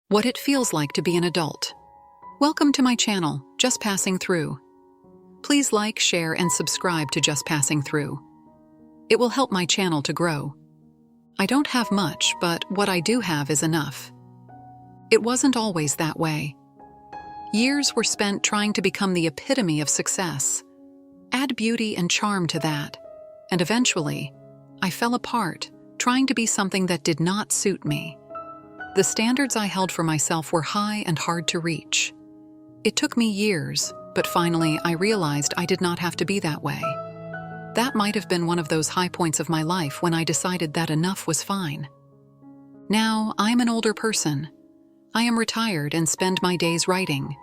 What it feels like to be an adult. Welcome to my channel, Just Passing Through. Please like, share, and subscribe to Just Passing Through. It will help my channel to grow. I don't have much, but what I do have is enough. It wasn't always that way. Years were spent trying to become the epitome of success. Add beauty and charm to that, and eventually, I fell apart, trying to be something that did not suit me. The standards I held for myself were high and hard to reach. It took me years, but finally I realized I did not have to be that way. That might have been one of those high points of my life when I decided that enough was fine. Now, I'm an older person. I am retired and spend my days writing.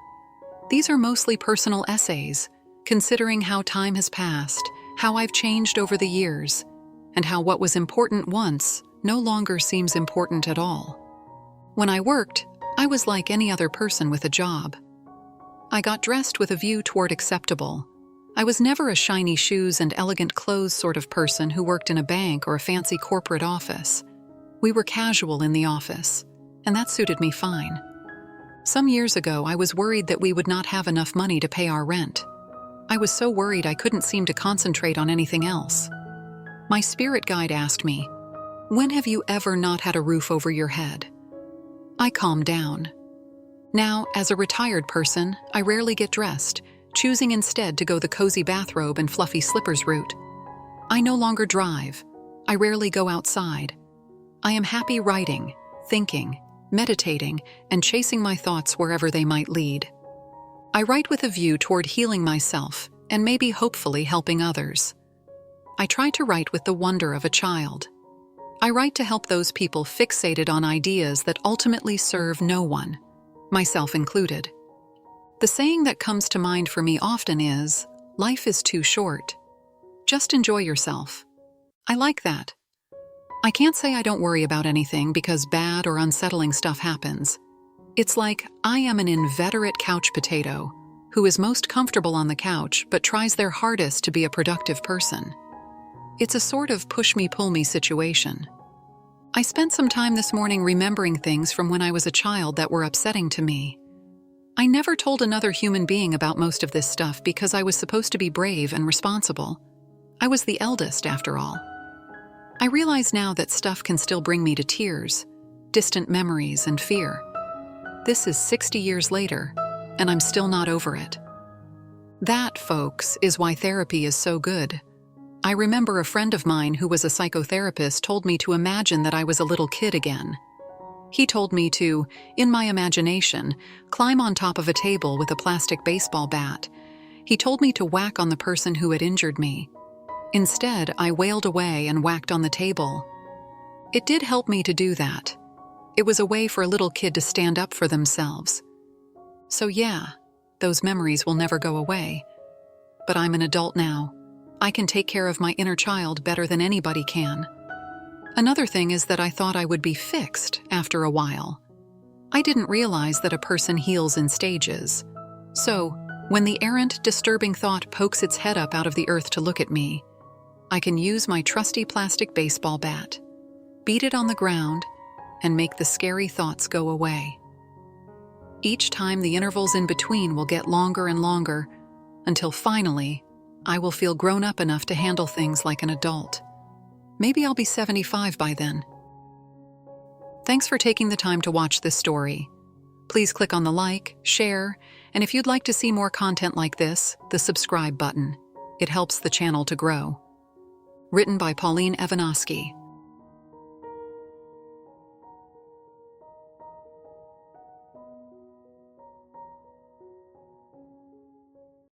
These are mostly personal essays, considering how time has passed, how I've changed over the years, and how what was important once no longer seems important at all. When I worked, I was like any other person with a job. I got dressed with a view toward acceptable. I was never a shiny shoes and elegant clothes sort of person who worked in a bank or a fancy corporate office. We were casual in the office, and that suited me fine. Some years ago, I was worried that we would not have enough money to pay our rent. I was so worried I couldn't seem to concentrate on anything else. My spirit guide asked me, "When have you ever not had a roof over your head?" I calmed down. Now, as a retired person, I rarely get dressed, choosing instead to go the cozy bathrobe and fluffy slippers route. I no longer drive. I rarely go outside. I am happy writing, thinking, meditating, and chasing my thoughts wherever they might lead. I write with a view toward healing myself and maybe hopefully helping others. I try to write with the wonder of a child. I write to help those people fixated on ideas that ultimately serve no one, myself included. The saying that comes to mind for me often is, "Life is too short. Just enjoy yourself." I like that. I can't say I don't worry about anything because bad or unsettling stuff happens. It's like I am an inveterate couch potato who is most comfortable on the couch but tries their hardest to be a productive person. It's a sort of push-me-pull-me situation. I spent some time this morning remembering things from when I was a child that were upsetting to me. I never told another human being about most of this stuff because I was supposed to be brave and responsible. I was the eldest, after all. I realize now that stuff can still bring me to tears, distant memories, and fear. This is 60 years later, and I'm still not over it. That, folks, is why therapy is so good. I remember a friend of mine who was a psychotherapist told me to imagine that I was a little kid again. He told me to, in my imagination, climb on top of a table with a plastic baseball bat. He told me to whack on the person who had injured me. Instead, I wailed away and whacked on the table. It did help me to do that. It was a way for a little kid to stand up for themselves. So yeah, those memories will never go away. But I'm an adult now. I can take care of my inner child better than anybody can. Another thing is that I thought I would be fixed after a while. I didn't realize that a person heals in stages. So, when the errant, disturbing thought pokes its head up out of the earth to look at me, I can use my trusty plastic baseball bat, beat it on the ground, and make the scary thoughts go away. Each time the intervals in between will get longer and longer, until finally, I will feel grown up enough to handle things like an adult. Maybe I'll be 75 by then. Thanks for taking the time to watch this story. Please click on the like, share, and if you'd like to see more content like this, the subscribe button. It helps the channel to grow. Written by Pauline Evanosky.